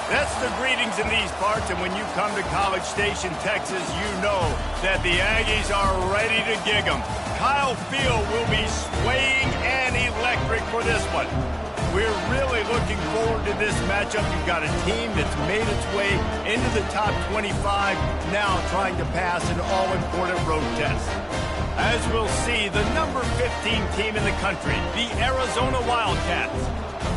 That's the greetings in these parts, and when you come to College Station, Texas, you know that the Aggies are ready to gig 'em. Kyle Field will be swaying and electric for this one. We're really looking forward to this matchup. You've got a team that's made its way into the top 25, now trying to pass an all-important road test. As we'll see, the number 15 team in the country, the Arizona Wildcats,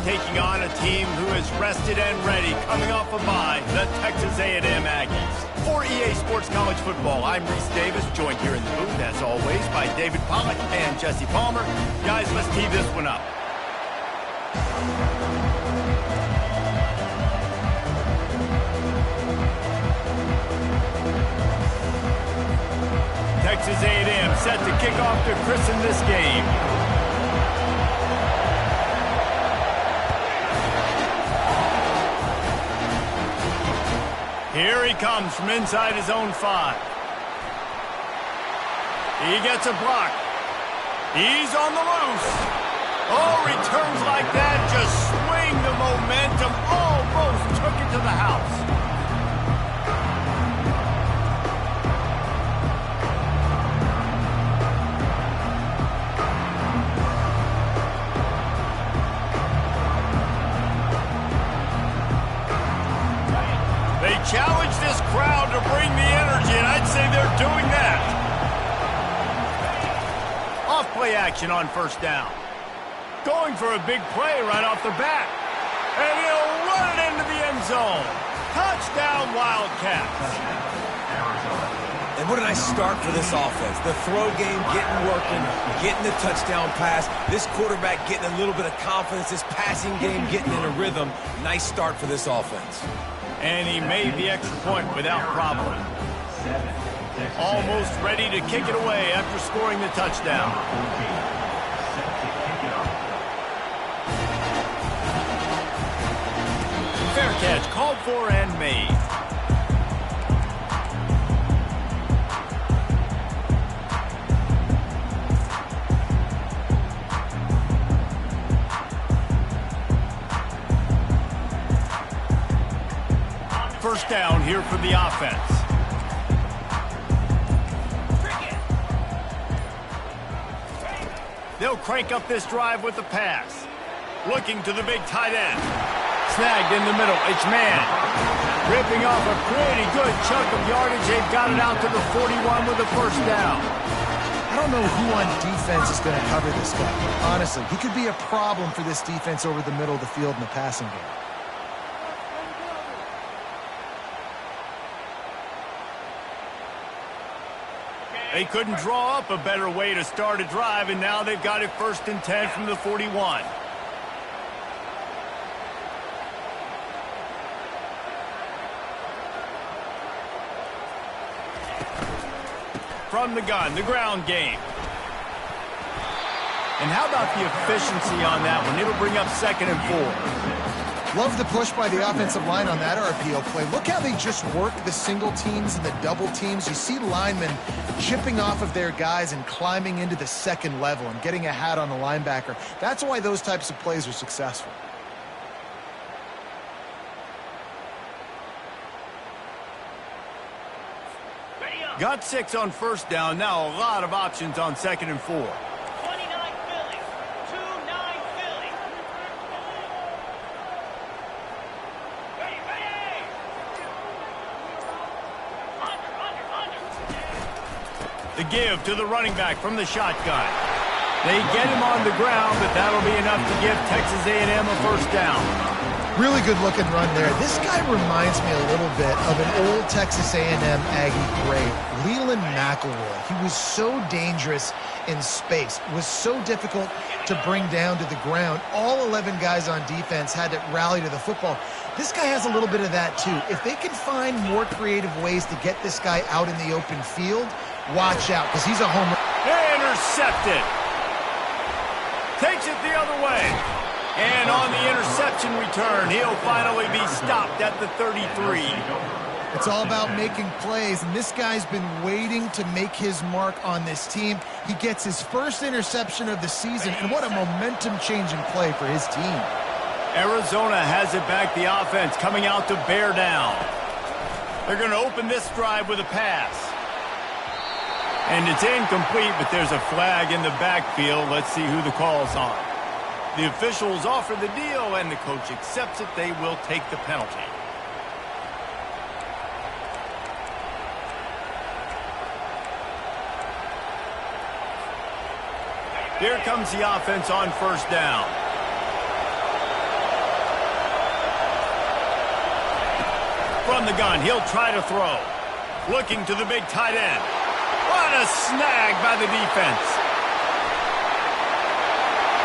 taking on a team who is rested and ready, coming off a bye, the Texas A&M Aggies. For EA Sports College Football, I'm Reese Davis, joined here in the booth, as always, by David Pollack and Jesse Palmer. Guys, let's tee this one up. Texas A&M set to kick off to christen this game. Here he comes from inside his own 5. He gets a block. He's on the loose. Oh, returns like that just swing the momentum. Almost took it to the house. They challenge this crowd to bring the energy, and I'd say they're doing that. Off-play action on first down. Going for a big play right off the bat. And he'll run it into the end zone. Touchdown, Wildcats. And what a nice start for this offense. The throw game getting working, getting the touchdown pass. This quarterback getting a little bit of confidence. This passing game getting in a rhythm. Nice start for this offense. And he made the extra point without problem. Almost ready to kick it away after scoring the touchdown. Fair catch called for and made. First down here for the offense. They'll crank up this drive with the pass. Looking to the big tight end. Snagged in the middle. It's man. Ripping off a pretty good chunk of yardage. They've got it out to the 41 with the first down. I don't know who on defense is going to cover this guy. Honestly, he could be a problem for this defense over the middle of the field in the passing game. They couldn't draw up a better way to start a drive, and now they've got it 1st and 10 from the 41. From the gun, the ground game. And how about the efficiency on that one? It'll bring up 2nd and 4. Love the push by the offensive line on that RPO play. Look how they just work the single teams and the double teams. You see linemen chipping off of their guys and climbing into the second level and getting a hat on the linebacker. That's why those types of plays are successful. Got 6 on first down. Now a lot of options on 2nd and 4. 29 Philly. 2-9 Philly. Ready. Under. The give to the running back from the shotgun. They get him on the ground, but that'll be enough to give Texas A&M a first down. Really good-looking run there. This guy reminds me a little bit of an old Texas A&M Aggie great, Leland McElroy. He was so dangerous in space. It was so difficult to bring down to the ground. All 11 guys on defense had to rally to the football. This guy has a little bit of that, too. If they can find more creative ways to get this guy out in the open field, watch out, because he's a homer. Intercepted. Takes it the other way. And on the interception return, he'll finally be stopped at the 33. It's all about making plays, and this guy's been waiting to make his mark on this team. He gets his first interception of the season, and what a momentum-changing play for his team. Arizona has it back, the offense coming out to bear down. They're going to open this drive with a pass. And it's incomplete, but there's a flag in the backfield. Let's see who the call's on. The officials offer the deal, and the coach accepts it. They will take the penalty. Here comes the offense on first down. From the gun, he'll try to throw. Looking to the big tight end. What a snag by the defense.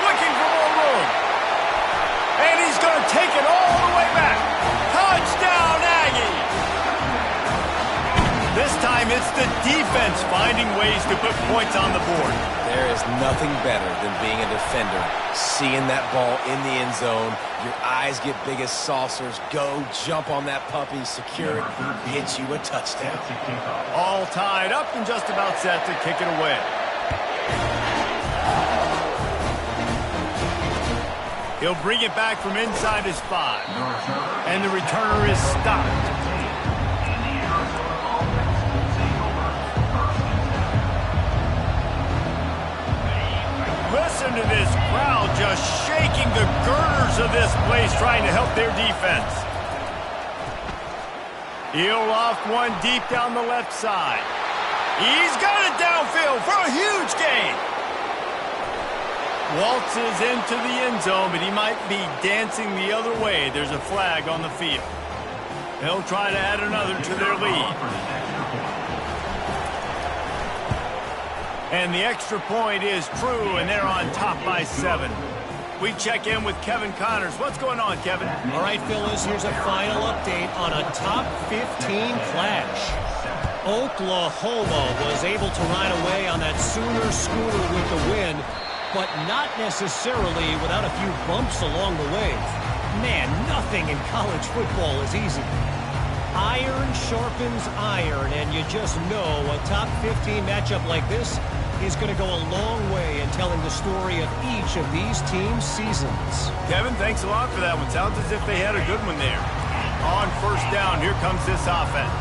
Looking for more room. And he's going to take it all the way back. Touchdown, Aggies! This time it's the defense finding ways to put points on the board. There is nothing better than being a defender. Seeing that ball in the end zone, your eyes get big as saucers. Go, jump on that puppy, secure it, hit you a touchdown. All tied up and just about set to kick it away. He'll bring it back from inside his 5. And the returner is stopped. Listen to this crowd just shaking the girders of this place, trying to help their defense. He'll loft one deep down the left side. He's got it downfield for a huge gain. Waltzes into the end zone, but he might be dancing the other way. There's a flag on the field. They'll try to add another to their lead. And the extra point is true, and they're on top by 7. We check in with Kevin Connors. What's going on, Kevin? All right, fellas, here's a final update on a top 15 clash. Oklahoma was able to ride away on that Sooner scooter with the win, but not necessarily without a few bumps along the way. Man, nothing in college football is easy. Iron sharpens iron, and you just know a top 15 matchup like this is going to go a long way in telling the story of each of these teams' seasons. Kevin, thanks a lot for that one. Sounds as if they had a good one there. On first down, here comes this offense.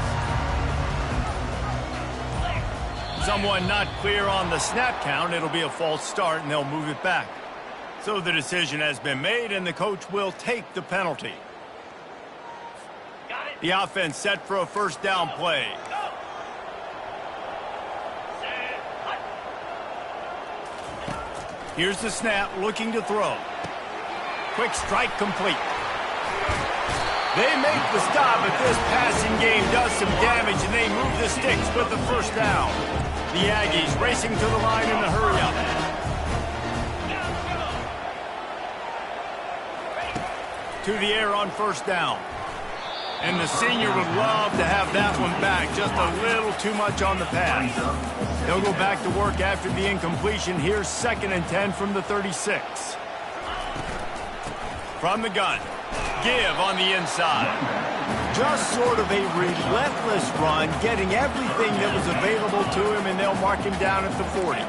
Someone not clear on the snap count. It'll be a false start, and they'll move it back. So the decision has been made, and the coach will take the penalty. The offense set for a first down play. Here's the snap, looking to throw. Quick strike complete. They make the stop, but this passing game does some damage, and they move the sticks with the first down. The Aggies racing to the line in the hurry-up. To the air on first down. And the senior would love to have that one back. Just a little too much on the pass. They'll go back to work after the incompletion. Here's 2nd and 10 from the 36. From the gun. Give on the inside. Just sort of a relentless run, getting everything that was available to him, and they'll mark him down at the 40.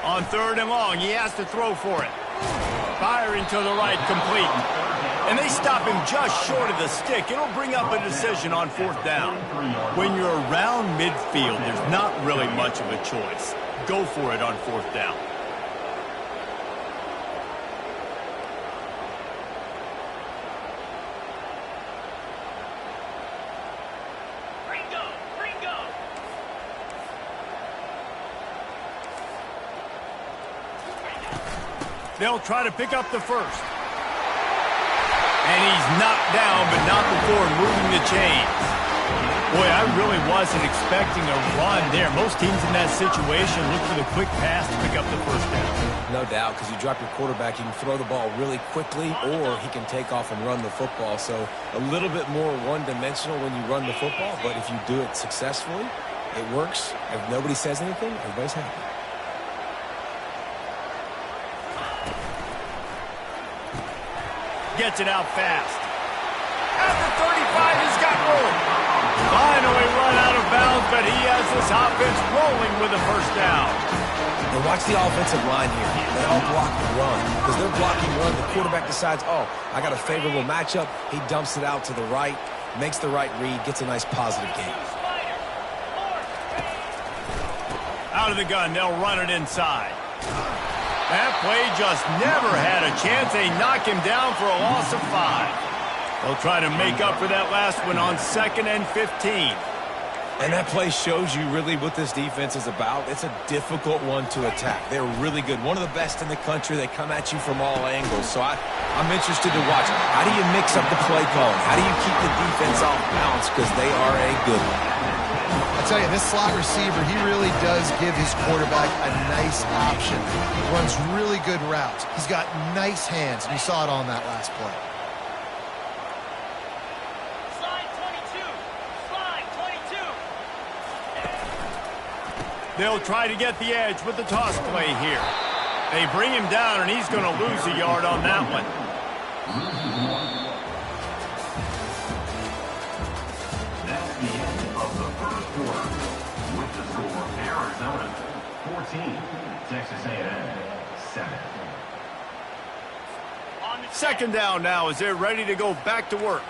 On 3rd and long, he has to throw for it. Firing to the right, complete. And they stop him just short of the stick. It'll bring up a decision on 4th down. When you're around midfield, there's not really much of a choice. Go for it on 4th down. They'll try to pick up the first. And he's knocked down, but not before moving the chains. Boy, I really wasn't expecting a run there. Most teams in that situation look for the quick pass to pick up the first down. No doubt, because you drop your quarterback, you can throw the ball really quickly, or he can take off and run the football. So a little bit more one-dimensional when you run the football, but if you do it successfully, it works. If nobody says anything, everybody's happy. Gets it out fast. At the 35, he's got room. Finally run out of bounds, but he has this offense rolling with a first down. And watch the offensive line here. They all block the run. Because they're blocking run, the quarterback decides, oh, I got a favorable matchup. He dumps it out to the right, makes the right read, gets a nice positive gain. Out of the gun, they'll run it inside. That play just never had a chance. They knock him down for a loss of 5. They'll try to make up for that last one on 2nd and 15. And that play shows you really what this defense is about. It's a difficult one to attack. They're really good. One of the best in the country. They come at you from all angles. So I'm interested to watch. How do you mix up the play calling? How do you keep the defense off balance? Because they are a good one. I tell you, this slot receiver, he really does give his quarterback a nice option. He runs really good routes. He's got nice hands, and you saw it on that last play. Slide 22. Slide 22. They'll try to get the edge with the toss play here. They bring him down, and he's going to lose a yard on that one. That's the end of the first quarter. With the score, Arizona 14, Texas A&M 7. On the 2nd down now as they're ready to go back to work.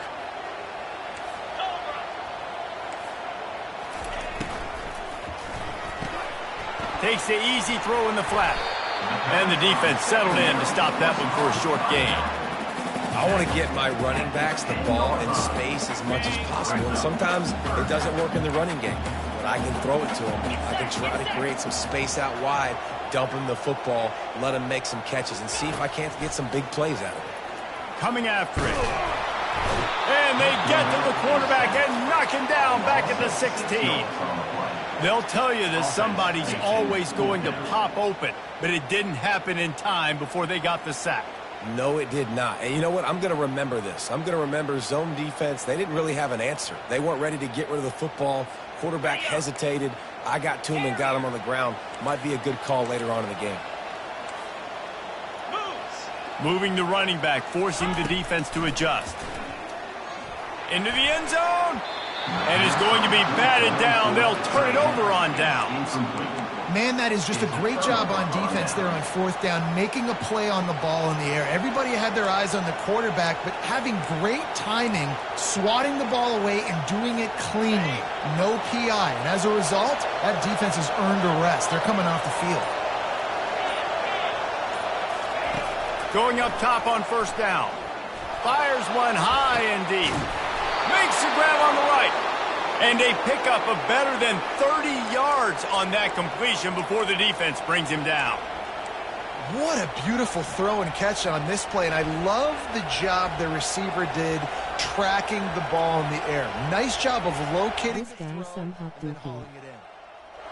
Takes the easy throw in the flat. And the defense settled in to stop that one for a short gain. I want to get my running backs the ball in space as much as possible. And sometimes it doesn't work in the running game. But I can throw it to them. I can try to create some space out wide, dump him the football, let him make some catches, and see if I can't get some big plays out of it. Coming after it. And they get to the quarterback and knock him down back at the 16. They'll tell you that somebody's always going to pop open, but it didn't happen in time before they got the sack. No, it did not. And you know what? I'm going to remember this. I'm going to remember zone defense. They didn't really have an answer. They weren't ready to get rid of the football. Quarterback hesitated. I got to him and got him on the ground. Might be a good call later on in the game. Moving the running back, forcing the defense to adjust. Into the end zone. And is going to be batted down. They'll turn it over on downs. Man, that is just a great job on defense there on 4th down, making a play on the ball in the air. Everybody had their eyes on the quarterback, but having great timing, swatting the ball away and doing it cleanly. No PI. And as a result, that defense has earned a rest. They're coming off the field. Going up top on 1st down. Fires one high and deep. Makes the grab on the right. And a pickup of better than 30 yards on that completion before the defense brings him down. What a beautiful throw and catch on this play. And I love the job the receiver did tracking the ball in the air. Nice job of locating the throw and hauling it in.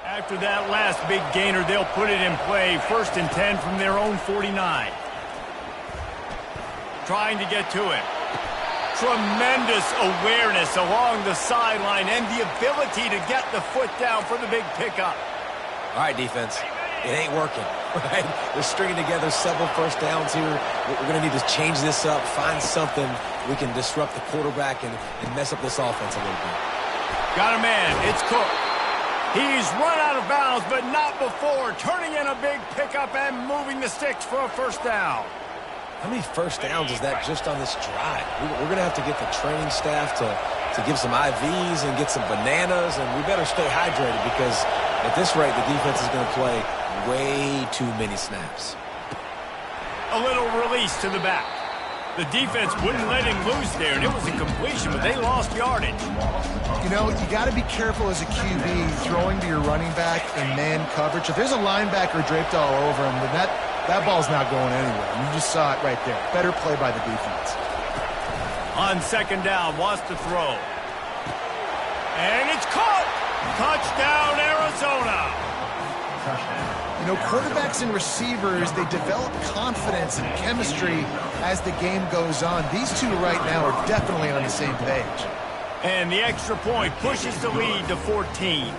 After that last big gainer, they'll put it in play. 1st and 10 from their own 49. Trying to get to it. Tremendous awareness along the sideline and the ability to get the foot down for the big pickup. All right, defense. It ain't working, right? They're stringing together several 1st downs here. We're going to need to change this up, find something we can disrupt the quarterback and mess up this offense a little bit. Got a man. It's Cook. He's run out of bounds, but not before. Turning in a big pickup and moving the sticks for a 1st down. How many 1st downs is that just on this drive? We're going to have to get the training staff to give some IVs and get some bananas, and we better stay hydrated because at this rate, the defense is going to play way too many snaps. A little release to the back. The defense wouldn't let him loose there, and it was a completion, but they lost yardage. You know, you got to be careful as a QB throwing to your running back in man coverage. If there's a linebacker draped all over him, then that ball's not going anywhere. You just saw it right there. Better play by the defense. On 2nd down, wants to throw. And it's caught! Touchdown, Arizona! You know, quarterbacks and receivers, they develop confidence and chemistry as the game goes on. These two right now are definitely on the same page. And the extra point pushes the lead to 14.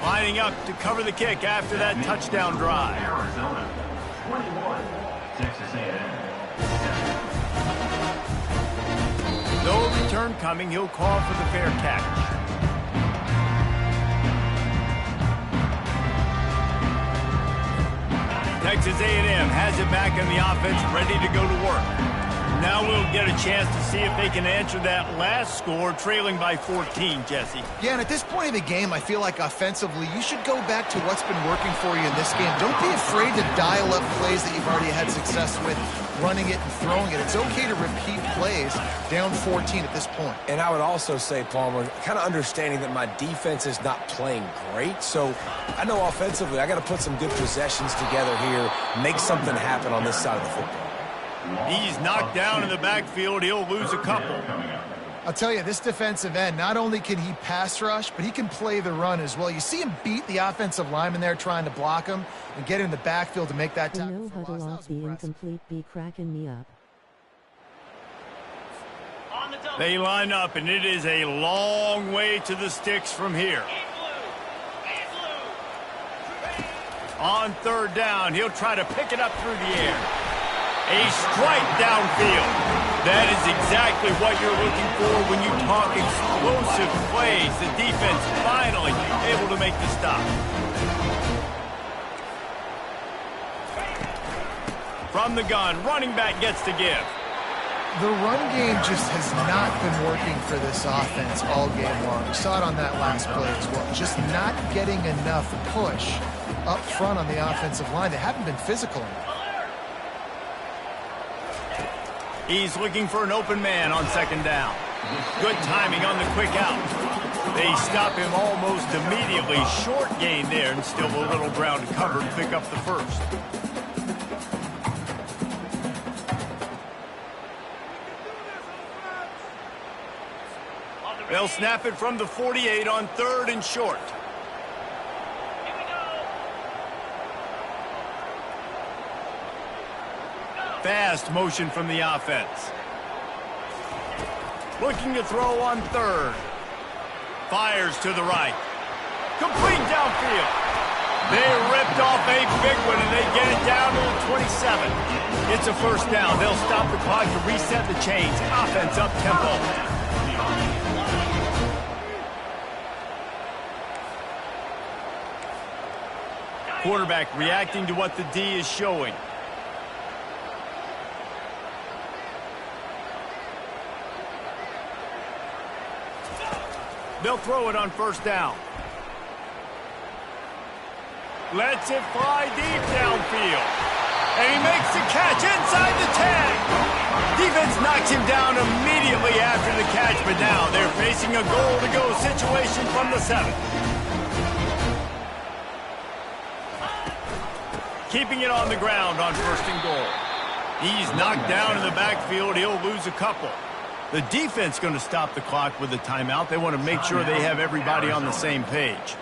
Lining up to cover the kick after that touchdown drive. Arizona 21, Texas A&M. No return coming. He'll call for the fair catch. Texas A&M has it back in the offense, ready to go to work. Now we'll get a chance to see if they can answer that last score, trailing by 14, Jesse. Yeah, and at this point of the game, I feel like offensively, you should go back to what's been working for you in this game. Don't be afraid to dial up plays that you've already had success with, running it and throwing it. It's okay to repeat plays down 14 at this point. And I would also say, Palmer, kind of understanding that my defense is not playing great. So I know offensively, I got to put some good possessions together here, make something happen on this side of the football. He's knocked down in the backfield. He'll lose a couple. I'll tell you, this defensive end, not only can he pass rush, but he can play the run as well. You see him beat the offensive lineman there trying to block him and get in the backfield to make that tackle. No huddle off the incomplete be cracking me up. On the double. They line up, and it is a long way to the sticks from here. In blue. On third down, he'll try to pick it up through the air. A strike downfield. That is exactly what you're looking for when you talk explosive plays. The defense finally able to make the stop. From the gun, running back gets to give. The run game just has not been working for this offense all game long. We saw it on that last play as well. Just not getting enough push up front on the offensive line. They haven't been physical enough. He's looking for an open man on second down. Good timing on the quick out. They stop him almost immediately. Short gain there, and still a little ground to cover to pick up the first. They'll snap it from the 48 on third and short. Here we go. Fast motion from the offense. Looking to throw on third. Fires to the right. Complete downfield. They ripped off a big one, and they get it down to the 27. It's a first down. They'll stop the clock to reset the chains. Offense up tempo. Quarterback reacting to what the D is showing. They'll throw it on first down. Lets it fly deep downfield. And he makes the catch inside the 10. Defense knocks him down immediately after the catch, but now they're facing a goal-to-go situation from the 7. Keeping it on the ground on first and goal. He's knocked down in the backfield. He'll lose a couple. The defense going to stop the clock with a timeout. They want to make sure they have everybody on the same page.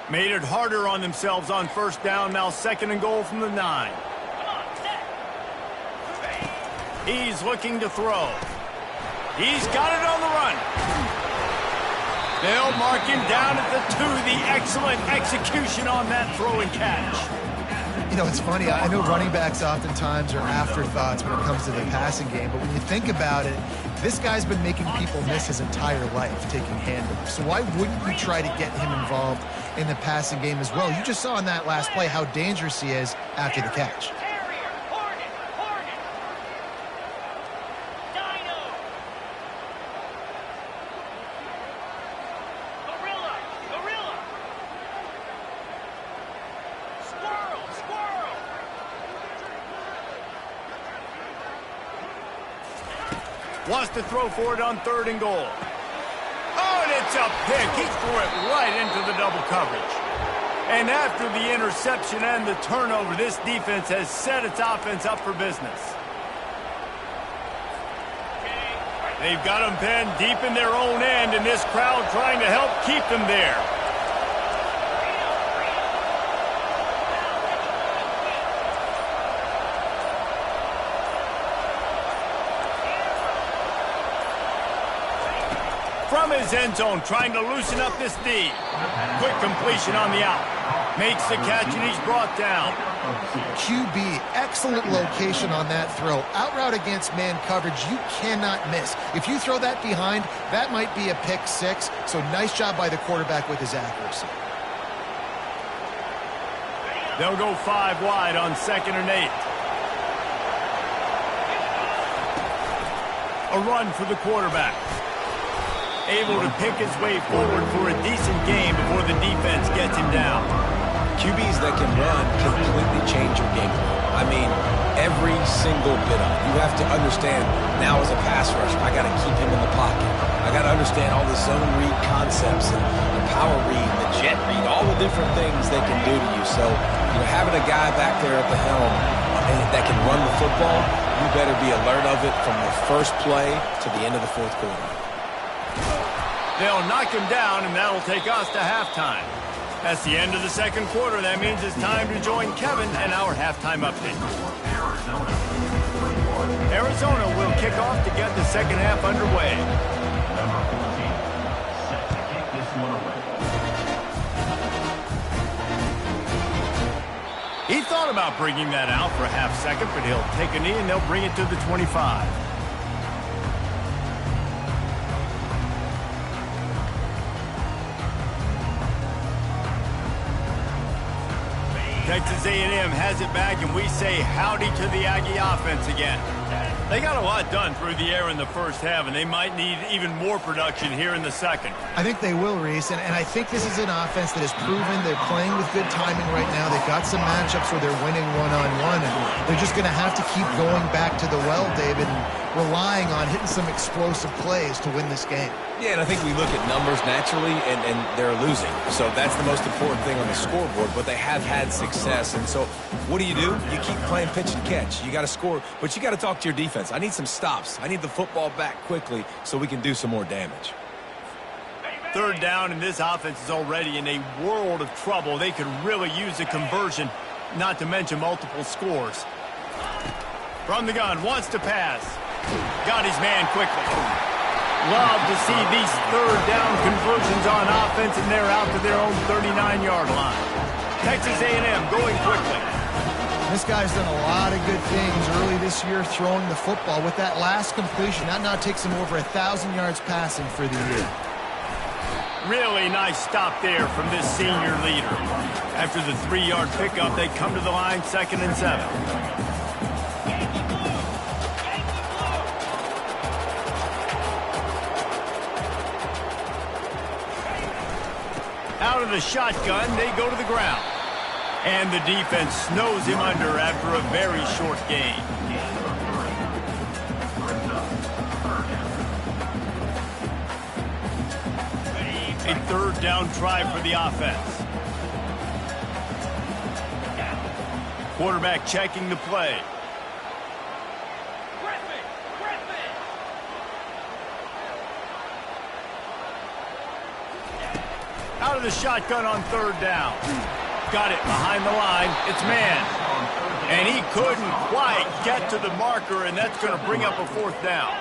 Made it harder on themselves on first down. Now second and goal from the 9. He's looking to throw. He's got it on the run. They'll mark him down at the 2. The excellent execution on that throw and catch. You know, it's funny. I know running backs oftentimes are afterthoughts when it comes to the passing game, but when you think about it, this guy's been making people miss his entire life taking handoffs. So why wouldn't you try to get him involved in the passing game as well? You just saw in that last play how dangerous he is after the catch. Wants to throw for it on third and goal. Oh, and it's a pick. He threw it right into the double coverage. And after the interception and the turnover, this defense has set its offense up for business. They've got them pinned deep in their own end, and this crowd trying to help keep them there. From his end zone, trying to loosen up this D. Quick completion on the out. Makes the catch, and he's brought down. QB, excellent location on that throw. Out route against man coverage, you cannot miss. If you throw that behind, that might be a pick six. So nice job by the quarterback with his accuracy. They'll go 5 wide on 2nd and 8. A run for the quarterback. Able to pick his way forward for a decent game before the defense gets him down. QBs that can run completely change your game plan. I mean, every single bit of it. You have to understand, now as a pass rusher, I got to keep him in the pocket. I got to understand all the zone read concepts and the power read, the jet read, all the different things they can do to you. So, having a guy back there at the helm that can run the football, you better be alert of it from the first play to the end of the 4th quarter. They'll knock him down, and that'll take us to halftime. That's the end of the 2nd quarter. That means it's time to join Kevin and our halftime update. Arizona will kick off to get the 2nd half underway. Number 14, set to kick this one away. He thought about bringing that out for a half second, but he'll take a knee and they'll bring it to the 25. Texas A&M has it back, and we say howdy to the Aggie offense again. They got a lot done through the air in the 1st half, and they might need even more production here in the 2nd. I think they will, Reese, and I think this is an offense that has proven they're playing with good timing right now. They've got some matchups where they're winning one-on-one, and they're just going to have to keep going back to the well, David, and relying on hitting some explosive plays to win this game. Yeah, and I think we look at numbers naturally, and they're losing. So that's the most important thing on the scoreboard, but they have had success. And so what do? You keep playing pitch and catch. You got to score, but you got to talk to your defense. I need some stops. I need the football back quickly so we can do some more damage. 3rd down, and this offense is already in a world of trouble. They could really use a conversion, not to mention multiple scores. From the gun, wants to pass. Got his man quickly. Love to see these 3rd down conversions on offense, and they're out to their own 39-yard line. Texas A&M going quickly. This guy's done a lot of good things early this year throwing the football. With that last completion, that now takes him over 1,000 yards passing for the year. Really nice stop there from this senior leader. After the 3-yard pickup, they come to the line 2nd and 7. Out of the shotgun, they go to the ground. And the defense snows him under after a very short gain. A 3rd down try for the offense. Quarterback checking the play. Out of the shotgun on 3rd down. Got it behind the line. It's man. And he couldn't quite get to the marker, and that's going to bring up a 4th down.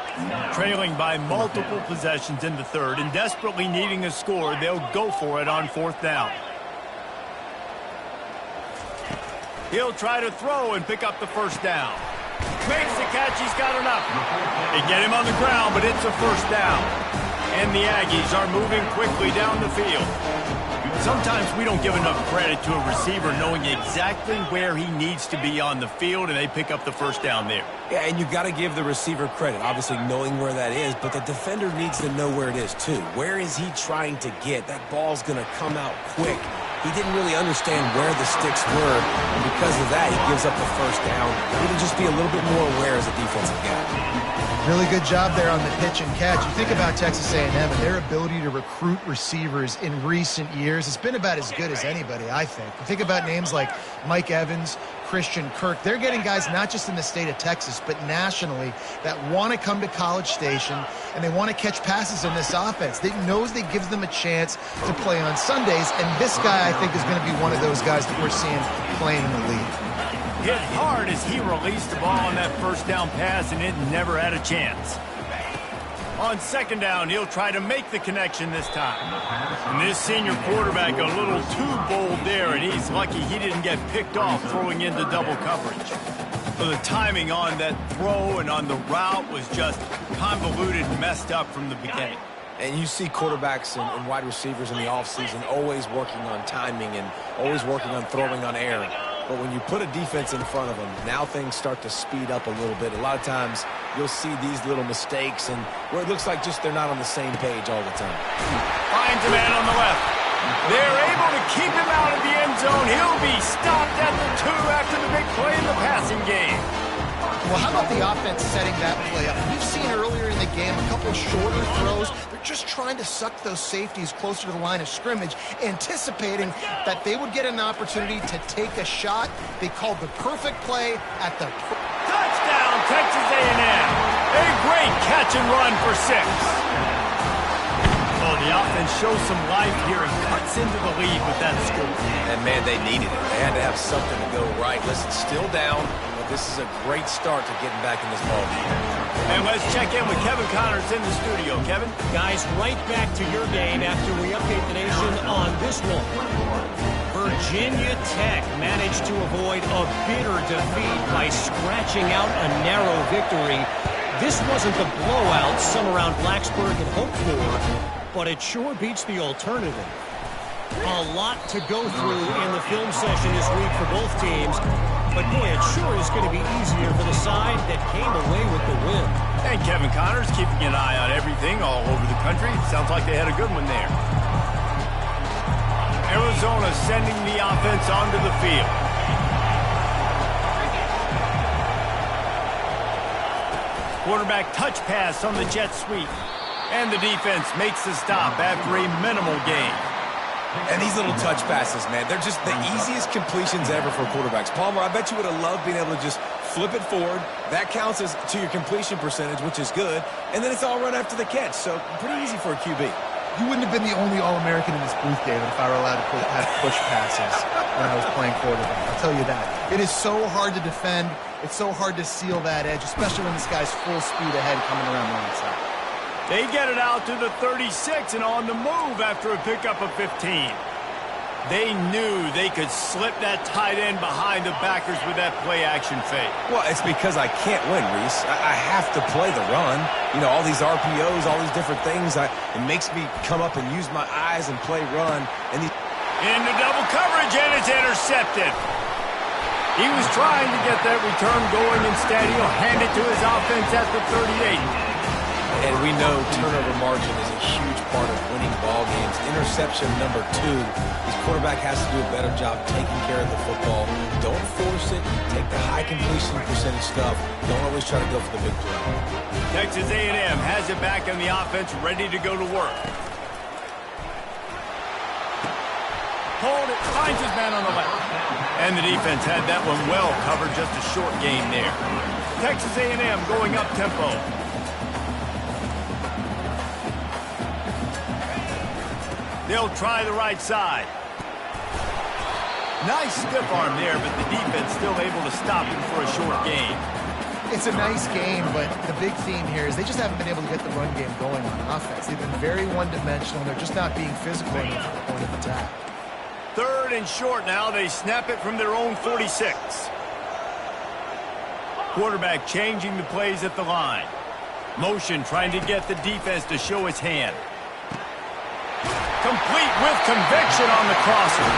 Trailing by multiple possessions in the 3rd and desperately needing a score, they'll go for it on 4th down. He'll try to throw and pick up the 1st down. Makes the catch. He's got enough. They get him on the ground, but it's a 1st down. And the Aggies are moving quickly down the field. Sometimes we don't give enough credit to a receiver knowing exactly where he needs to be on the field, and they pick up the 1st down there. Yeah, and you've got to give the receiver credit, obviously knowing where that is, but the defender needs to know where it is too. Where is he trying to get? That ball's going to come out quick. He didn't really understand where the sticks were, and because of that, he gives up the 1st down. He need to just be a little bit more aware as a defensive guy. Really good job there on the pitch and catch. You think about Texas A&M and their ability to recruit receivers in recent years. It's been about as good as anybody, I think. You think about names like Mike Evans, Christian Kirk. They're getting guys not just in the state of Texas, but nationally that want to come to College Station and they want to catch passes in this offense. They knows they gives them a chance to play on Sundays, and this guy, I think, is going to be one of those guys that we're seeing playing in the league. Hit hard as he released the ball on that 1st down pass, and it never had a chance. On second down, he'll try to make the connection this time. And this senior quarterback a little too bold there, and he's lucky he didn't get picked off throwing into double coverage. So the timing on that throw and on the route was just convoluted and messed up from the beginning. And you see quarterbacks and wide receivers in the offseason always working on timing and always working on throwing on air. But when you put a defense in front of them, now things start to speed up a little bit. A lot of times you'll see these little mistakes and where it looks like just they're not on the same page all the time. Finds a man on the left. They're able to keep him out of the end zone. He'll be stopped at the 2 after the big play in the passing game. Well, how about the offense setting that play up? We've seen earlier in the game a couple of shorter throws. They're just trying to suck those safeties closer to the line of scrimmage, anticipating that they would get an opportunity to take a shot. They called the perfect play at the... Touchdown, Texas A&M. A great catch and run for 6. Oh, the offense shows some life here and cuts into the lead with that score. And, man, they needed it. They had to have something to go right. Listen, still down. This is a great start to getting back in this ballgame. And let's check in with Kevin Connors in the studio. Kevin? Guys, right back to your game after we update the nation on this one. Virginia Tech managed to avoid a bitter defeat by scratching out a narrow victory. This wasn't the blowout some around Blacksburg had hoped for, but it sure beats the alternative. A lot to go through in the film session this week for both teams. But, boy, it sure is going to be easier for the side that came away with the win. And Kevin Connors keeping an eye on everything all over the country. Sounds like they had a good one there. Arizona sending the offense onto the field. Quarterback touch pass on the jet sweep. And the defense makes the stop after a minimal gain. And these little touch passes, man, they're just the easiest completions ever for quarterbacks. Palmer, I bet you would have loved being able to just flip it forward. That counts as to your completion percentage, which is good. And then it's all run after the catch, so pretty easy for a QB. You wouldn't have been the only All-American in this booth, David, if I were allowed to have push passes when I was playing quarterback. I'll tell you that. It is so hard to defend. It's so hard to seal that edge, especially when this guy's full speed ahead coming around the outside. They get it out to the 36 and on the move after a pickup of 15. They knew they could slip that tight end behind the backers with that play-action fake. Well, it's because I can't win, Reese. I have to play the run. You know, all these RPOs, all these different things. It makes me come up and use my eyes and play run. And into double coverage, and it's intercepted. He was trying to get that return going. Instead, he'll hand it to his offense at the 38. And we know turnover margin is a huge part of winning ball games. Interception number 2. His quarterback has to do a better job taking care of the football. Don't force it. Take the high completion percentage stuff. Don't always try to go for the big play. Texas A&M has it back on the offense, ready to go to work. Hold it, finds his man on the left. And the defense had that one well covered, just a short game there. Texas A&M going up tempo. They'll try the right side. Nice stiff arm there, but the defense still able to stop him for a short gain. It's a nice game, but the big theme here is they just haven't been able to get the run game going on offense. They've been very one-dimensional. They're just not being physical enough at the point of attack. 3rd and short now. They snap it from their own 46. Quarterback changing the plays at the line. Motion trying to get the defense to show its hand. Complete with conviction on the crosser.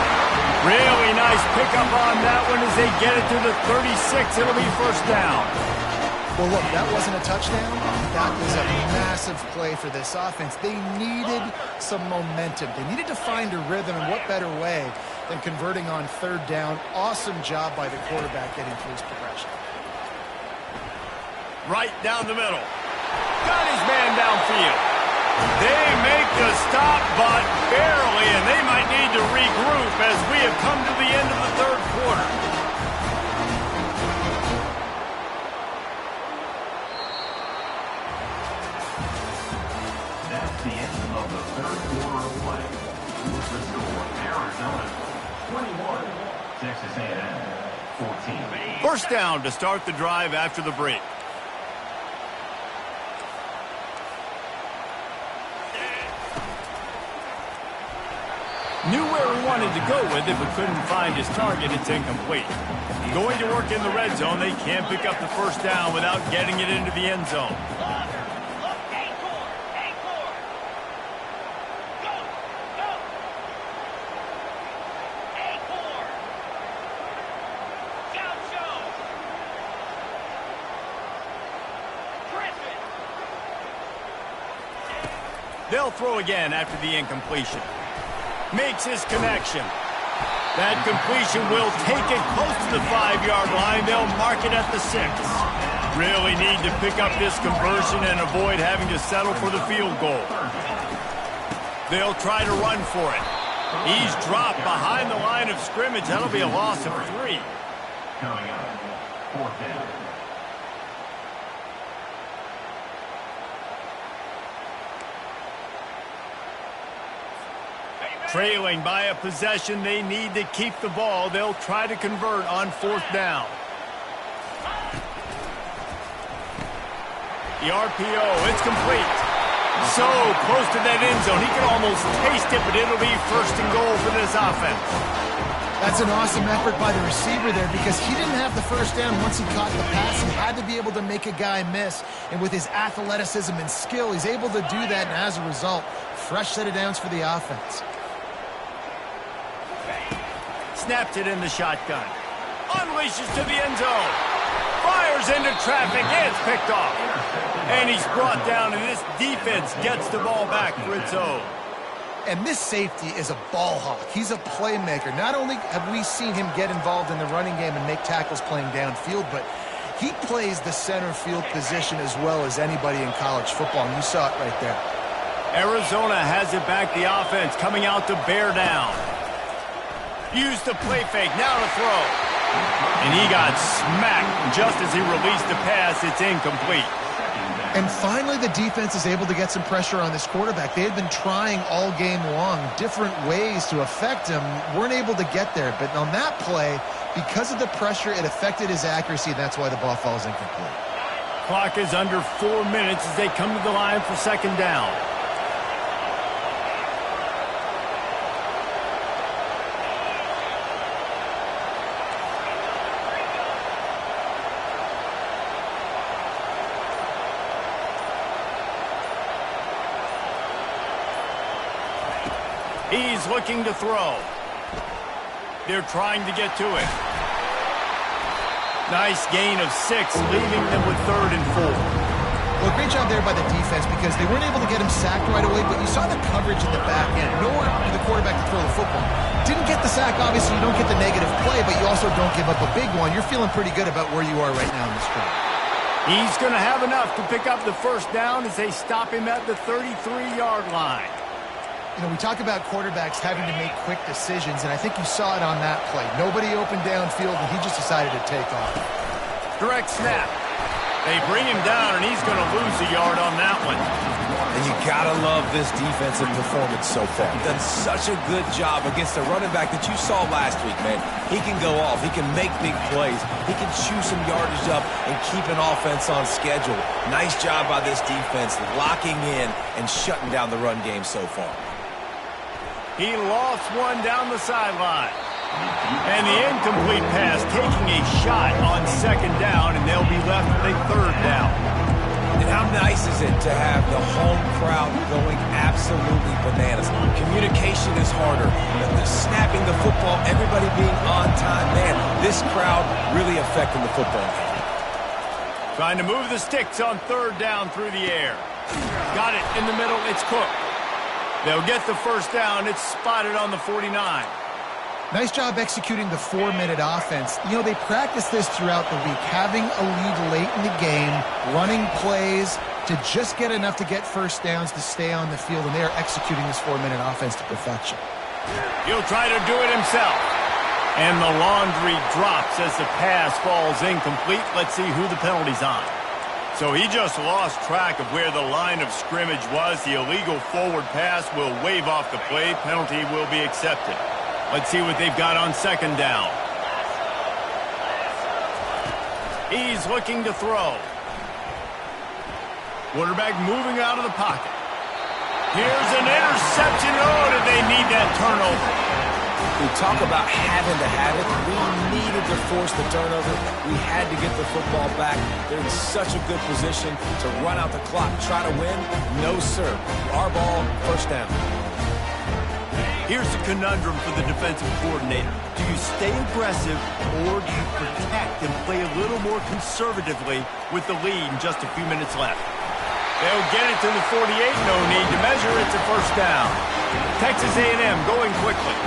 Really nice pickup on that one as they get it to the 36. It'll be first down. Well, look, that wasn't a touchdown. That was a massive play for this offense. They needed some momentum. They needed to find a rhythm, and what better way than converting on 3rd down. Awesome job by the quarterback getting through his progression. Right down the middle. Got his man downfield. They make the stop, but barely, and they might need to regroup as we have come to the end of the 3rd quarter. That's the end of the 3rd quarter of play. With the score, Arizona 21, Texas A&M 14. First down to start the drive after the break. Knew where he wanted to go with it, but couldn't find his target. It's incomplete. Going to work in the red zone. They can't pick up the first down without getting it into the end zone. They'll throw again after the incompletion. Makes his connection. That completion will take it close to the 5-yard line. They'll mark it at the 6. Really need to pick up this conversion and avoid having to settle for the field goal. They'll try to run for it. He's dropped behind the line of scrimmage. That'll be a loss of 3. Coming up, 4th down. Trailing by a possession, they need to keep the ball. They'll try to convert on 4th down. The RPO, it's complete. So close to that end zone. He can almost taste it, but it'll be 1st and goal for this offense. That's an awesome effort by the receiver there because he didn't have the first down once he caught the pass. He had to be able to make a guy miss. And with his athleticism and skill, he's able to do that. And as a result, fresh set of downs for the offense. Snaps it in the shotgun. Unleashes to the end zone. Fires into traffic. It's picked off. And he's brought down, and this defense gets the ball back for its own. And this safety is a ball hawk. He's a playmaker. Not only have we seen him get involved in the running game and make tackles playing downfield, but he plays the center field position as well as anybody in college football, and you saw it right there. Arizona has it back. The offense coming out to bear down. Use the play fake, now to throw. And he got smacked just as he released the pass. It's incomplete. And finally, the defense is able to get some pressure on this quarterback. They had been trying all game long different ways to affect him. Weren't able to get there. But on that play, because of the pressure, it affected his accuracy, and that's why the ball falls incomplete. Clock is under 4 minutes as they come to the line for 2nd down. He's looking to throw. They're trying to get to it. Nice gain of 6, leaving them with 3rd and 4. Well, great job there by the defense because they weren't able to get him sacked right away, but you saw the coverage in the back end. Nowhere for the quarterback to throw the football. Didn't get the sack. Obviously, you don't get the negative play, but you also don't give up a big one. You're feeling pretty good about where you are right now in this drive. He's going to have enough to pick up the 1st down as they stop him at the 33-yard line. You know, we talk about quarterbacks having to make quick decisions, and I think you saw it on that play. Nobody opened downfield, and he just decided to take off. Direct snap. They bring him down, and he's going to lose a yard on that one. And you gotta love this defensive performance so far. He's done such a good job against the running back that you saw last week, man. He can go off. He can make big plays. He can chew some yardage up and keep an offense on schedule. Nice job by this defense locking in and shutting down the run game so far. He lost one down the sideline. And the incomplete pass taking a shot on 2nd down, and they'll be left with a 3rd down. And how nice is it to have the home crowd going absolutely bananas? Communication is harder. The snapping the football, everybody being on time. Man, this crowd really affecting the football game. Trying to move the sticks on 3rd down through the air. Got it in the middle. It's Cook. They'll get the 1st down. It's spotted on the 49. Nice job executing the 4-minute offense. You know, they practiced this throughout the week, having a lead late in the game, running plays to just get enough to get 1st downs to stay on the field, and they are executing this 4-minute offense to perfection. He'll try to do it himself. And the laundry drops as the pass falls incomplete. Let's see who the penalty's on. So he just lost track of where the line of scrimmage was. The illegal forward pass will wave off the play. Penalty will be accepted. Let's see what they've got on 2nd down. He's looking to throw. Quarterback moving out of the pocket. Here's an interception. Oh, did they need that turnover? We talk about having to have it. We needed to force the turnover. We had to get the football back. They're in such a good position to run out the clock, try to win. No, sir. Our ball, first down. Here's the conundrum for the defensive coordinator. Do you stay aggressive or do you protect and play a little more conservatively with the lead and just a few minutes left? They'll get it to the 48. No need to measure. It's a first down. Texas A&M going quickly.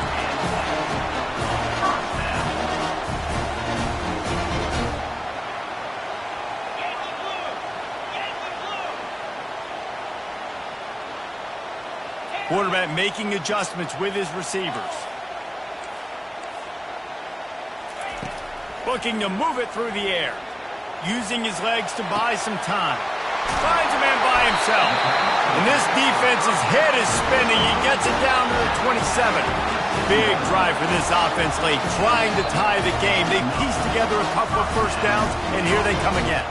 Quarterback making adjustments with his receivers. Looking to move it through the air. Using his legs to buy some time. Finds a man by himself. And this defense's head is spinning. He gets it down to the 27. Big drive for this offense late. Trying to tie the game. They pieced together a couple of first downs, and here they come again.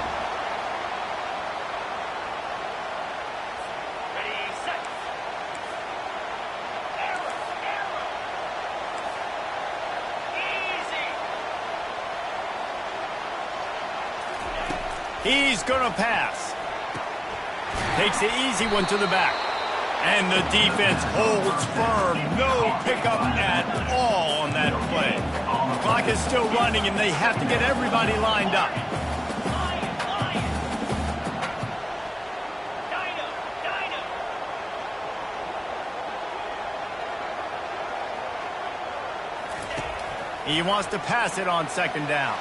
He's going to pass. Takes the easy one to the back. And the defense holds firm. No pickup at all on that play. The clock is still running, and they have to get everybody lined up. He wants to pass it on second down.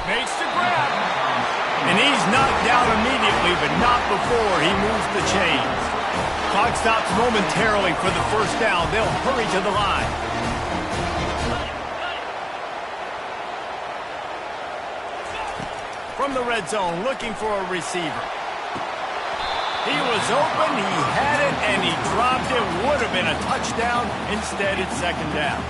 Makes the grab. And he's knocked down immediately, but not before he moves the chains. Clock stops momentarily for the first down. They'll hurry to the line. From the red zone, looking for a receiver. He was open, he had it, and he dropped it. Would have been a touchdown. Instead, it's second down.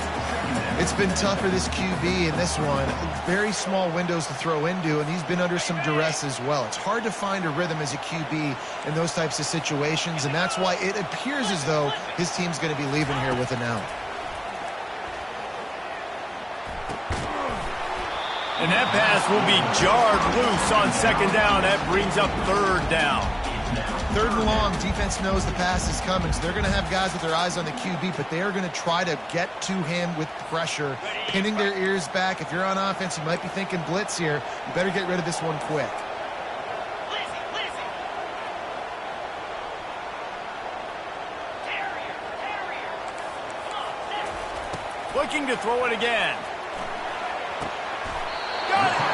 It's been tough for this QB in this one. Very small windows to throw into, and he's been under some duress as well. It's hard to find a rhythm as a QB in those types of situations, and that's why it appears as though his team's going to be leaving here with an out. And that pass will be jarred loose on second down. That brings up third down. Third and long, defense knows the pass is coming, so they're going to have guys with their eyes on the QB, but they are going to try to get to him with pressure, pinning their ears back. If you're on offense, you might be thinking blitz here. You better get rid of this one quick. Looking to throw it again. Got it.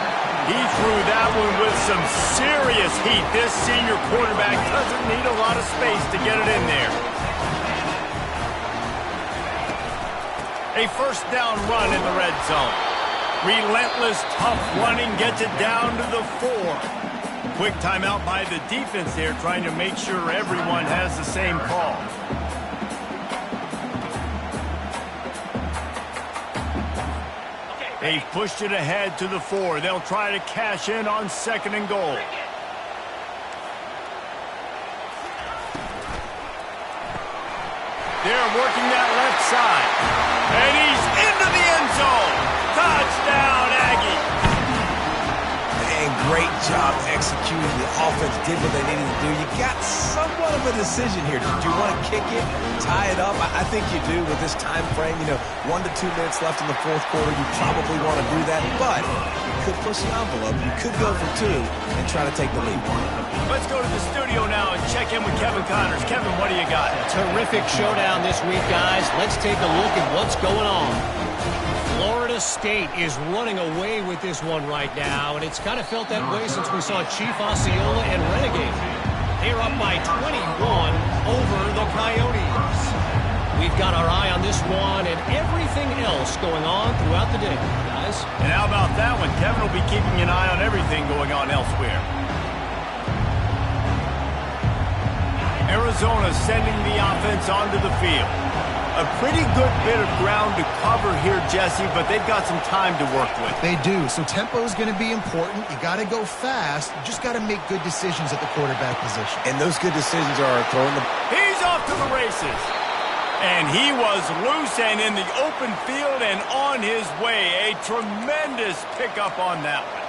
He threw that one with some serious heat. This senior quarterback doesn't need a lot of space to get it in there. A first down run in the red zone. Relentless, tough running gets it down to the 4. Quick timeout by the defense there, trying to make sure everyone has the same call. They pushed it ahead to the 4. They'll try to cash in on second and goal. They're working that left side. And he's into the end zone. Touchdown, Aggie. And great job executing. The offense did what they needed to do. You got somewhat of a decision here. Do you want to kick it, tie it up? I think you do with this time frame. 1 to 2 minutes left in the fourth quarter. You probably want to do that, but you could push the envelope. You could go for 2 and try to take the lead. Let's go to the studio now and check in with Kevin Connors. Kevin, what do you got? Terrific showdown this week, guys. Let's take a look at what's going on. Florida State is running away with this one right now, and it's kind of felt that way since we saw Chief Osceola and Renegade. They're up by 21 over the Coyotes. We've got our eye on this one and everything else going on throughout the day, guys. And how about that one? Kevin will be keeping an eye on everything going on elsewhere. Arizona sending the offense onto the field. A pretty good bit of ground to cover here, Jesse, but they've got some time to work with. They do. So tempo is going to be important. You got to go fast. You just got to make good decisions at the quarterback position. And those good decisions are throwing the... He's off to the races. And he was loose and in the open field and on his way. A tremendous pickup on that one.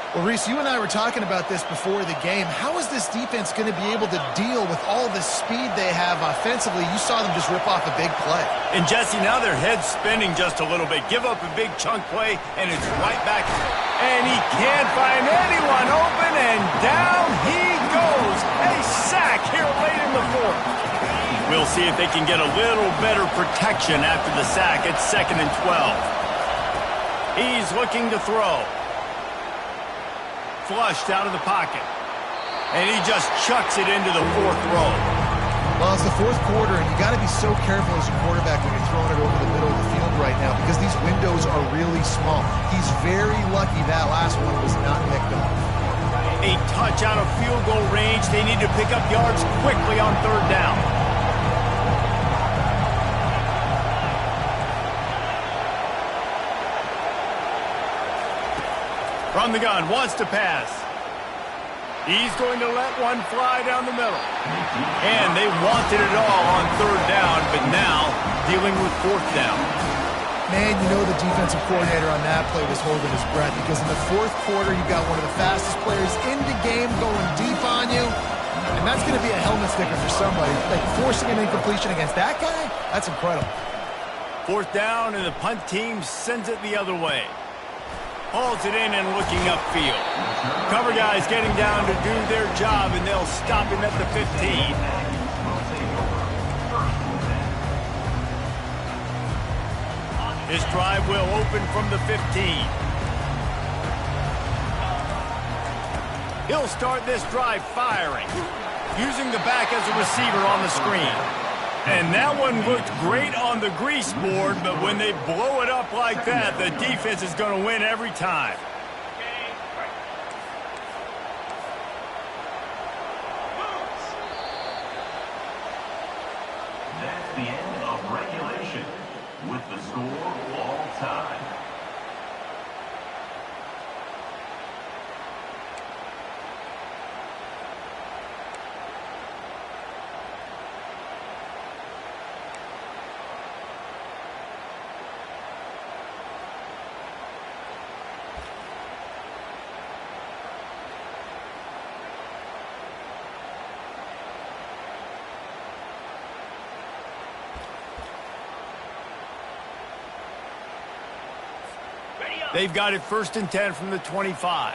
Well, Reese, you and I were talking about this before the game. How is this defense going to be able to deal with all the speed they have offensively? You saw them just rip off a big play. And, Jesse, now their head's spinning just a little bit. Give up a big chunk play, and it's right back. And he can't find anyone open, and down he goes. A sack here late in the fourth. We'll see if they can get a little better protection after the sack. It's 2nd and 12. He's looking to throw. Flushed out of the pocket. And he just chucks it into the 4th row. Well, it's the 4th quarter, and you got to be so careful as a quarterback when you're throwing it over the middle of the field right now because these windows are really small. He's very lucky that last one was not picked off. A touch out of field goal range. They need to pick up yards quickly on 3rd down. From the gun, wants to pass. He's going to let one fly down the middle. And they wanted it all on 3rd down, but now dealing with 4th down. Man, you know the defensive coordinator on that play was holding his breath because in the 4th quarter, you got one of the fastest players in the game going deep on you. And that's going to be a helmet sticker for somebody. Like forcing an incompletion against that guy, that's incredible. 4th down, and the punt team sends it the other way. Hauls it in and looking upfield. Cover guys getting down to do their job, and they'll stop him at the 15. This drive will open from the 15. He'll start this drive firing, using the back as a receiver on the screen. And that one looked great on the grease board, but when they blow it up like that, the defense is going to win every time. That's the end of regulation with the score all time. They've got it 1st and 10 from the 25.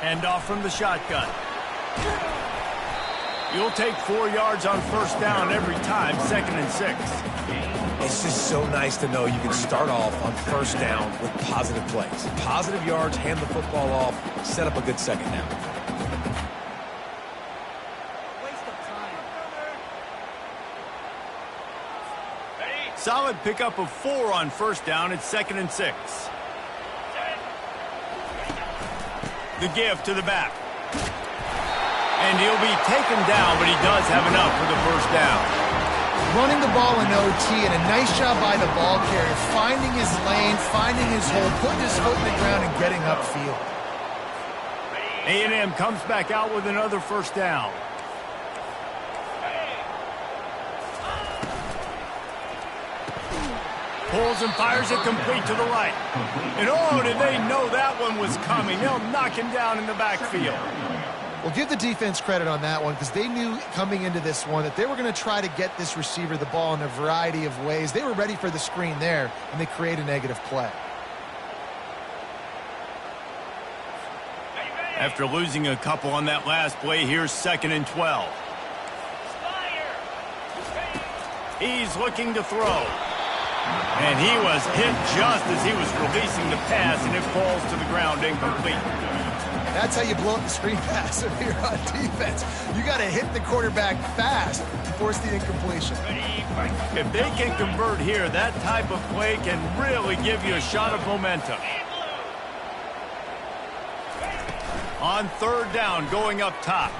Hand off from the shotgun. You'll take 4 yards on 1st down every time, 2nd and 6. It's just so nice to know you can start off on 1st down with positive plays. Positive yards, hand the football off, set up a good 2nd down. Solid pickup of 4 on 1st down. It's 2nd and 6. The give to the back. And he'll be taken down, but he does have enough for the 1st down. Running the ball in OT, and a nice job by the ball carrier, finding his lane, finding his hole, putting his foot in the ground, and getting upfield. A&M comes back out with another 1st down. Pulls and fires it complete to the right. And oh, did they know that one was coming. They'll knock him down in the backfield. Well, give the defense credit on that one because they knew coming into this one that they were going to try to get this receiver the ball in a variety of ways. They were ready for the screen there, and they create a negative play. After losing a couple on that last play, here's 2nd and 12. He's looking to throw. And he was hit just as he was releasing the pass, and it falls to the ground incomplete. That's how you blow up the screen pass if you're on defense. You got to hit the quarterback fast to force the incompletion. If they can convert here, that type of play can really give you a shot of momentum. On 3rd down, going up top.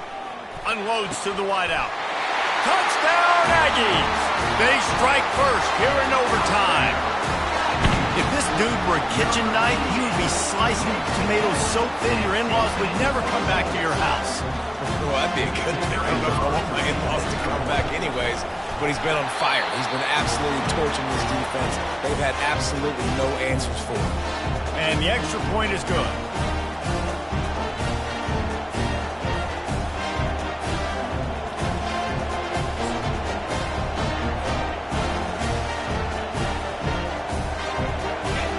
Unloads to the wideout. Touchdown, Aggies! They strike first here in overtime. If this dude were a kitchen knife, he would be slicing tomatoes so thin your in-laws would never come back to your house. Well, that'd be a good thing. I don't know if I want my in-laws to come back anyways, but he's been on fire. He's been absolutely torching this defense. They've had absolutely no answers for him. And the extra point is good.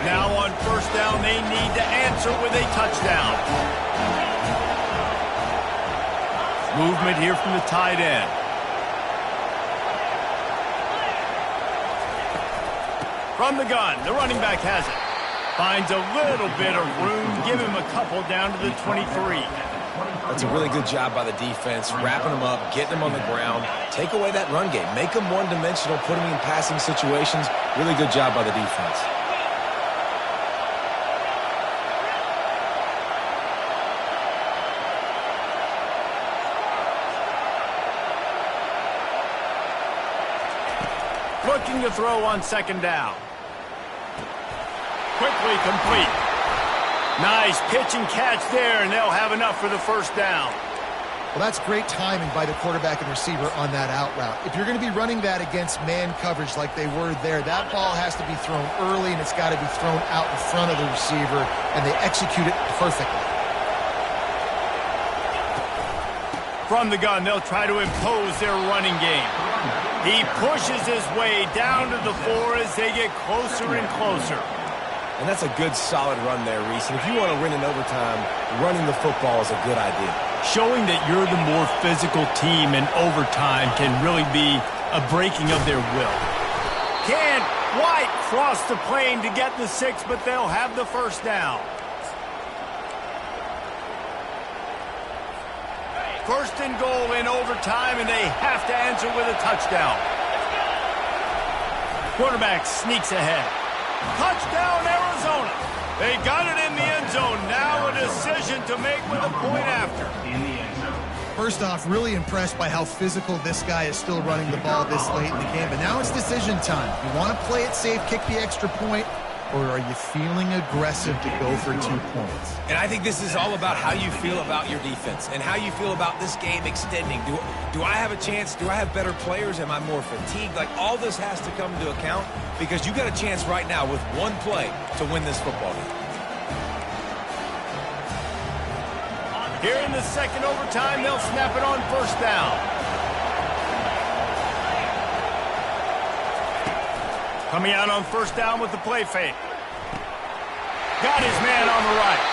Now on first down, they need to answer with a touchdown. Movement here from the tight end. From the gun, the running back has it. Finds a little bit of room. Give him a couple down to the 23. That's a really good job by the defense, wrapping them up, getting them on the ground. Take away that run game. Make them one-dimensional, put them in passing situations. Really good job by the defense. Looking to throw on second down. Quickly complete. Nice pitch and catch there, and they'll have enough for the first down. Well, that's great timing by the quarterback and receiver on that out route. If you're going to be running that against man coverage like they were there, that ball has to be thrown early, and it's got to be thrown out in front of the receiver, and they execute it perfectly. From the gun, they'll try to impose their running game. He pushes his way down to the 4 as they get closer and closer. And that's a good, solid run there, Reese. And if you want to win in overtime, running the football is a good idea. Showing that you're the more physical team in overtime can really be a breaking of their will. Can White cross the plane to get the 6, but they'll have the first down. First and goal in overtime, and they have to answer with a touchdown. Quarterback sneaks ahead. Touchdown, Arizona. They got it in the end zone. Now a decision to make with a point after. In the end zone. First off, really impressed by how physical this guy is still running the ball this late in the game. But now it's decision time. You want to play it safe, kick the extra point, or are you feeling aggressive to go for 2 points? And I think this is all about how you feel about your defense and how you feel about this game extending. Do I have a chance? Do I have better players? Am I more fatigued? Like, all this has to come into account because you got a chance right now with one play to win this football game. Here in the second overtime, they'll snap it on first down. Coming out on first down with the play fake. Got his man on the right.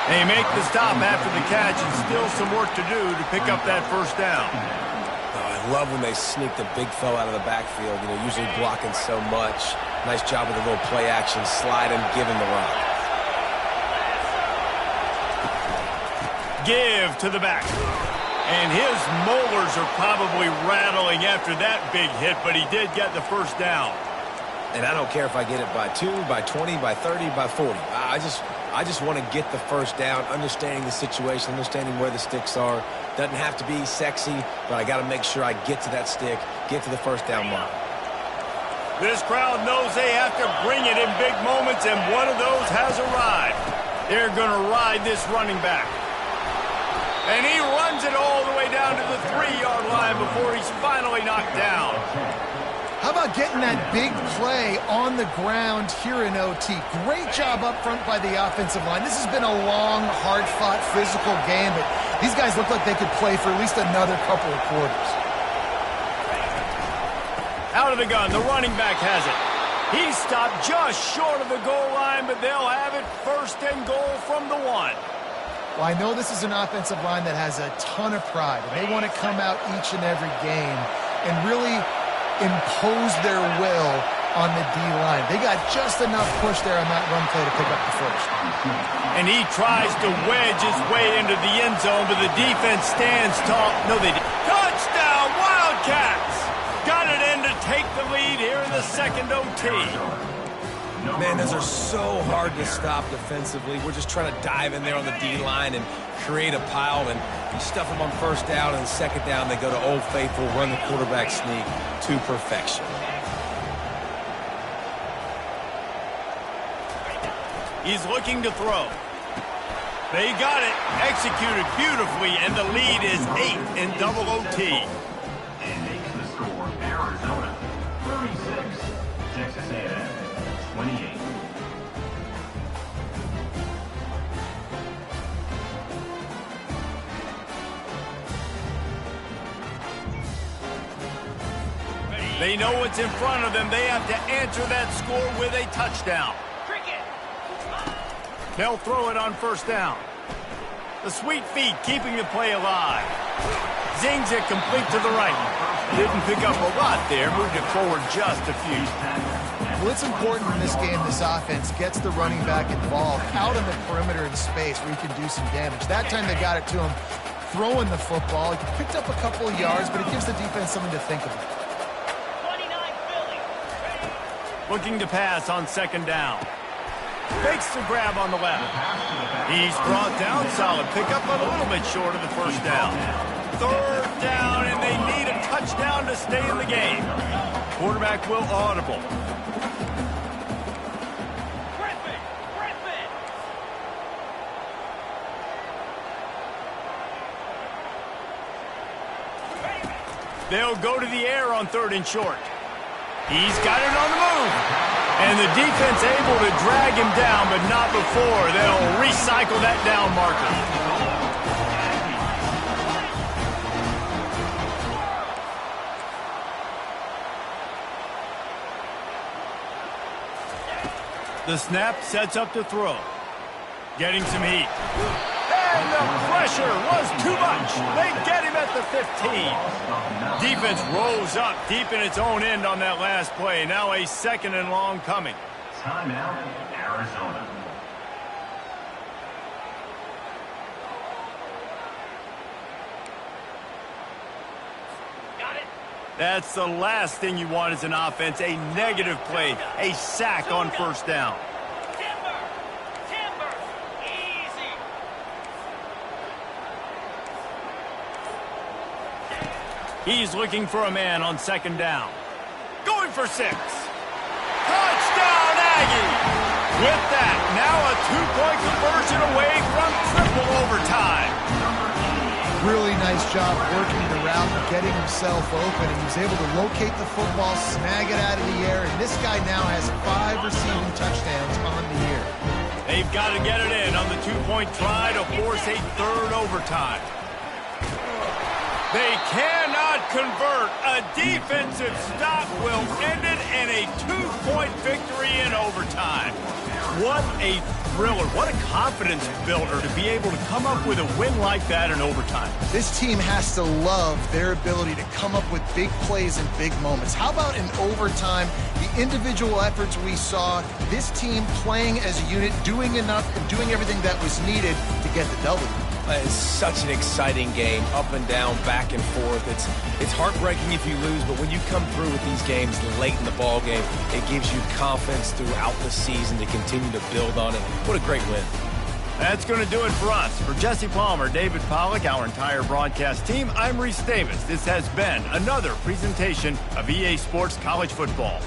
They make the stop after the catch, and still some work to do to pick up that first down. Oh, I love when they sneak the big fella out of the backfield, usually blocking so much. Nice job with a little play action, slide and give him the rock. Give to the back. And his molars are probably rattling after that big hit, but he did get the first down. And I don't care if I get it by 2, by 20, by 30, by 40. I just want to get the first down, understanding the situation, understanding where the sticks are. Doesn't have to be sexy, but I got to make sure I get to that stick, get to the first down mark. This crowd knows they have to bring it in big moments, and one of those has arrived. They're going to ride this running back. And he runs it all the way down to the 3-yard line before he's finally knocked down. How about getting that big play on the ground here in OT? Great job up front by the offensive line. This has been a long, hard-fought, physical game, but these guys look like they could play for at least another couple of quarters. Out of the gun, the running back has it. He stopped just short of the goal line, but they'll have it first and goal from the 1. Well, I know this is an offensive line that has a ton of pride, and they want to come out each and every game and really impose their will on the D-line. They got just enough push there on that run play to pick up the first. And he tries to wedge his way into the end zone, but the defense stands tall. No, they didn't. Touchdown, Wildcats! Got it in to take the lead here in the second OT. Man, those are so hard to stop defensively. We're just trying to dive in there on the D-line and create a pile, and you stuff them on first down, and second down they go to Old Faithful, run the quarterback sneak to perfection. He's looking to throw. They got it, executed beautifully, and the lead is 8 in double OT. And makes the score Arizona 36, Texas A&M 28. They know what's in front of them. They have to answer that score with a touchdown. They'll throw it on first down. The sweet feet keeping the play alive. Zings it complete to the right. Didn't pick up a lot there. Moved it forward just a few. Well, it's important in this game this offense gets the running back involved out on the perimeter in space where he can do some damage. That time they got it to him throwing the football. He picked up a couple of yards, but it gives the defense something to think about. 29 Philly. Looking to pass on second down. Fakes the grab on the left. He's brought down solid. Pick up a little bit short of the first down. Third down, and they need a touchdown to stay in the game. Quarterback will audible. Griffin. They'll go to the air on third and short. He's got it on the move. And the defense able to drag him down, but not before. They'll recycle that down marker. The snap sets up to throw. Getting some heat. And the pressure was too much. They get him at the 15. Defense rolls up deep in its own end on that last play. Now a second and long coming. Timeout, Arizona. Got it. That's the last thing you want as an offense, a negative play, a sack on first down. Timber. Easy. He's looking for a man on second down. Going for 6. Touchdown, Aggie! With that, now a 2-point conversion away from triple overtime. Really nice job working the route and getting himself open. And he was able to locate the football, snag it out of the air, and this guy now has 5 receiving touchdowns on the year. They've got to get it in on the 2-point try to force a third overtime. They cannot convert. A defensive stop will end it in a 2-point victory in overtime. What a thriller. What a confidence builder to be able to come up with a win like that in overtime. This team has to love their ability to come up with big plays and big moments. How about in overtime, the individual efforts we saw, this team playing as a unit, doing enough and doing everything that was needed to get the W. It's such an exciting game, up and down, back and forth. It's heartbreaking if you lose, but when you come through with these games late in the ball game, it gives you confidence throughout the season to continue to build on it. What a great win. That's going to do it for us. For Jesse Palmer, David Pollack, our entire broadcast team, I'm Reese Davis. This has been another presentation of EA Sports College Football.